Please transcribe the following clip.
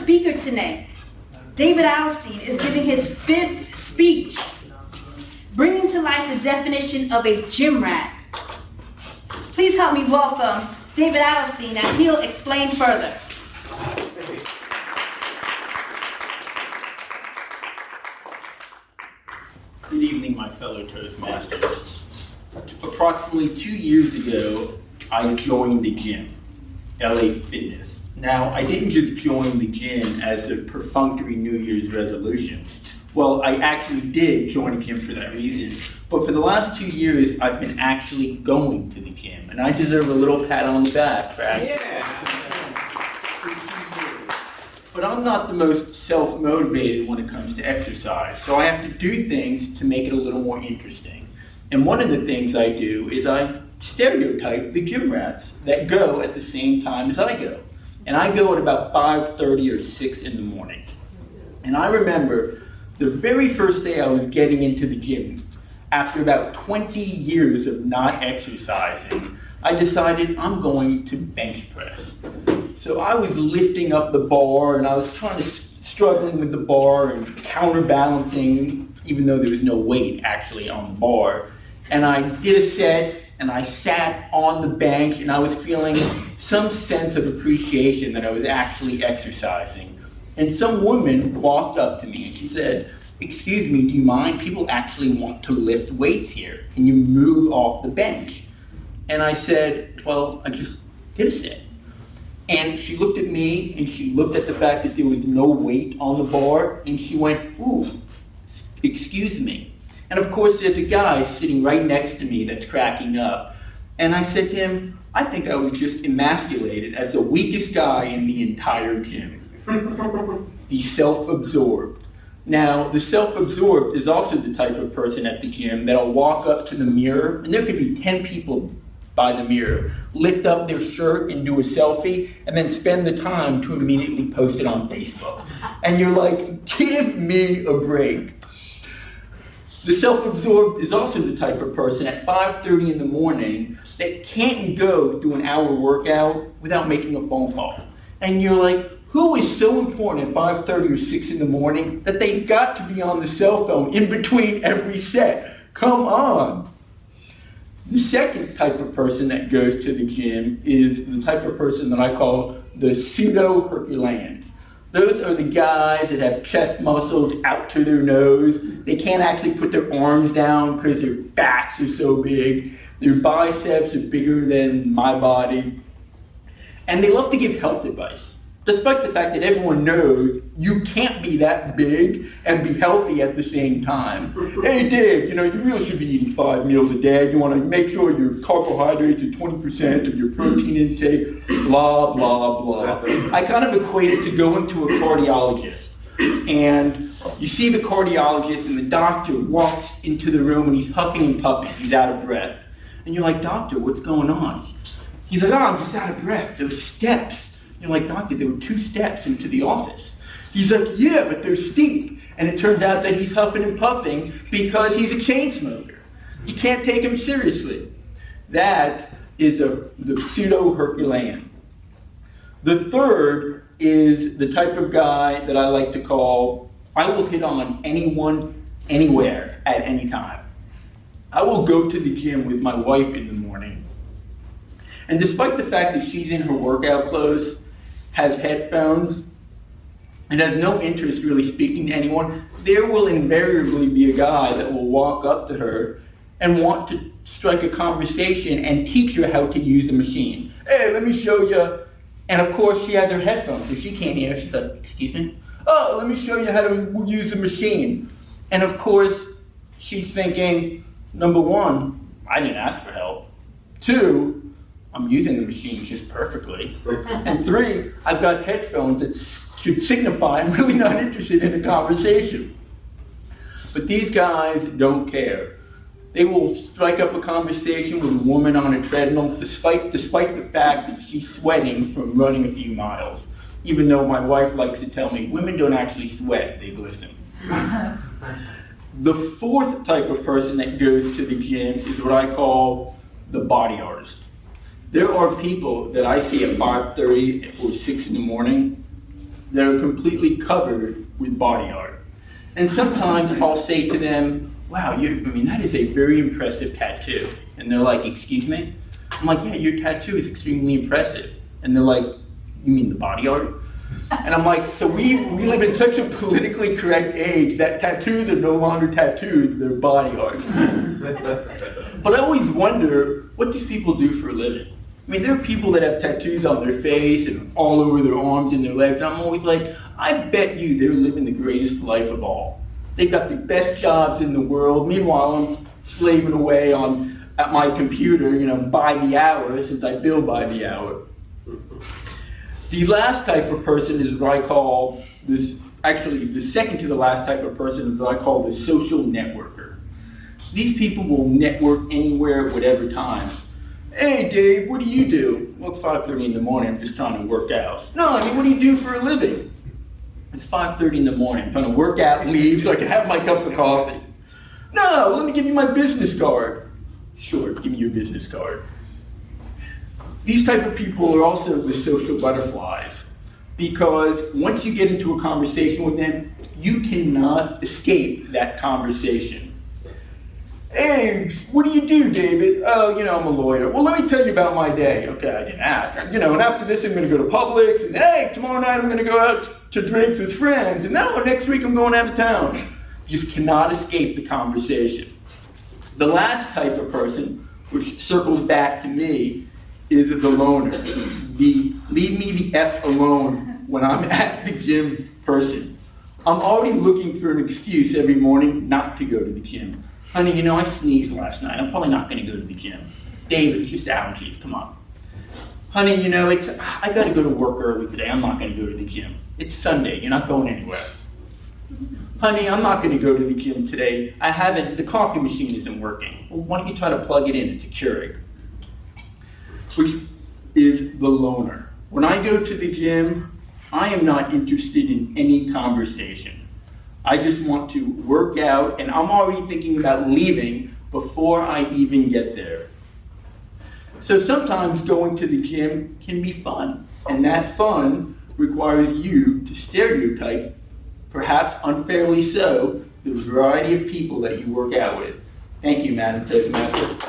speaker tonight, David Adelstein, is giving his 5th speech, bringing to life the definition of a gym rat. Please help me welcome David Adelstein as he'll explain further. Good evening, my fellow Toastmasters. Approximately 2 years ago, I joined the gym, LA Fitness. Now, I didn't just join the gym as a perfunctory New Year's resolution. Well, I actually did join the gym for that reason. But for the last 2 years, I've been actually going to the gym, and I deserve a little pat on the back, right? Yeah. But I'm not the most self-motivated when it comes to exercise, so I have to do things to make it a little more interesting. And one of the things I do is I stereotype the gym rats that go at the same time as I go. And I go at about 5:30 or 6 in the morning. And I remember the very first day I was getting into the gym, after about 20 years of not exercising, I decided I'm going to bench press. So I was lifting up the bar and I was struggling with the bar and counterbalancing, even though there was no weight actually on the bar. And I did a set and I sat on the bench and I was feeling some sense of appreciation that I was actually exercising. And some woman walked up to me and she said, "Excuse me, do you mind? People actually want to lift weights here. Can you move off the bench?" And I said, "Well, I just did a set." And she looked at me and she looked at the fact that there was no weight on the bar and she went, "Ooh, excuse me." And of course there's a guy sitting right next to me that's cracking up. And I said to him, "I think I was just emasculated as the weakest guy in the entire gym." The self-absorbed. Now, the self-absorbed is also the type of person at the gym that'll walk up to the mirror, and there could be 10 people by the mirror, lift up their shirt and do a selfie, and then spend the time to immediately post it on Facebook. And you're like, give me a break. The self-absorbed is also the type of person at 5:30 in the morning that can't go through an hour workout without making a phone call. And you're like, who is so important at 5:30 or 6 in the morning that they've got to be on the cell phone in between every set? Come on. The second type of person that goes to the gym is the type of person that I call the pseudo-Herculean. Those are the guys that have chest muscles out to their nose. They can't actually put their arms down because their backs are so big. Their biceps are bigger than my body. And they love to give health advice, despite the fact that everyone knows you can't be that big and be healthy at the same time. Hey Dave, you really should be eating 5 meals a day. You want to make sure your carbohydrates are 20% of your protein intake, blah, blah, blah. I kind of equate it to going to a cardiologist. And you see the cardiologist and the doctor walks into the room and he's huffing and puffing. He's out of breath. And you're like, "Doctor, what's going on?" He's like, "Oh, I'm just out of breath. Those steps." You're like, "Doctor, there were 2 steps into the office." He's like, "Yeah, but they're steep." And it turns out that he's huffing and puffing because he's a chain smoker. You can't take him seriously. That is the pseudo-Herculean. The third is the type of guy that I like to call, I will hit on anyone, anywhere, at any time. I will go to the gym with my wife in the morning. And despite the fact that she's in her workout clothes, has headphones, and has no interest really speaking to anyone, there will invariably be a guy that will walk up to her and want to strike a conversation and teach her how to use a machine. "Hey, let me show you." And of course she has her headphones, so she can't hear. She's like, "Excuse me? Oh, let me show you how to use a machine." And of course she's thinking, number one, I didn't ask for help. 2, I'm using the machine just perfectly. And 3, I've got headphones that should signify I'm really not interested in a conversation. But these guys don't care. They will strike up a conversation with a woman on a treadmill despite the fact that she's sweating from running a few miles. Even though my wife likes to tell me, women don't actually sweat, they glisten. The fourth type of person that goes to the gym is what I call the body artist. There are people that I see at 5:30 or 6 in the morning that are completely covered with body art. And sometimes I'll say to them, wow, that is a very impressive tattoo. And they're like, excuse me? I'm like, yeah, your tattoo is extremely impressive. And they're like, you mean the body art? And I'm like, so we live in such a politically correct age that tattoos are no longer tattoos, they're body art. But I always wonder, what these people do for a living? There are people that have tattoos on their face and all over their arms and their legs, and I'm always like, I bet you they're living the greatest life of all. They've got the best jobs in the world. Meanwhile, I'm slaving away at my computer, by the hour, since I bill by the hour. The last type of person is what I call the second to the last type of person is what I call the social networker. These people will network anywhere at whatever time. Hey Dave, what do you do? Well, it's 5:30 in the morning, I'm just trying to work out. No, what do you do for a living? It's 5:30 in the morning, I'm trying to work out and leave so I can have my cup of coffee. No, let me give you my business card. Sure, give me your business card. These type of people are also the social butterflies, because once you get into a conversation with them, you cannot escape that conversation. Hey, what do you do, David? Oh, I'm a lawyer. Well, let me tell you about my day. Okay, I didn't ask. And after this, I'm going to go to Publix, and hey, tomorrow night I'm going to go out to drinks with friends, and now next week I'm going out of town. You just cannot escape the conversation. The last type of person, which circles back to me, is the loner. The leave me the F alone when I'm at the gym person. I'm already looking for an excuse every morning not to go to the gym. Honey, I sneezed last night. I'm probably not going to go to the gym. David, it's just allergies. Come on. Honey, I got to go to work early today. I'm not going to go to the gym. It's Sunday. You're not going anywhere. Honey, I'm not going to go to the gym today. The coffee machine isn't working. Well, why don't you try to plug it in? It's a Keurig. Which is the loner. When I go to the gym, I am not interested in any conversation. I just want to work out, and I'm already thinking about leaving before I even get there. So sometimes going to the gym can be fun, and that fun requires you to stereotype, perhaps unfairly so, the variety of people that you work out with. Thank you, Madam Toastmaster.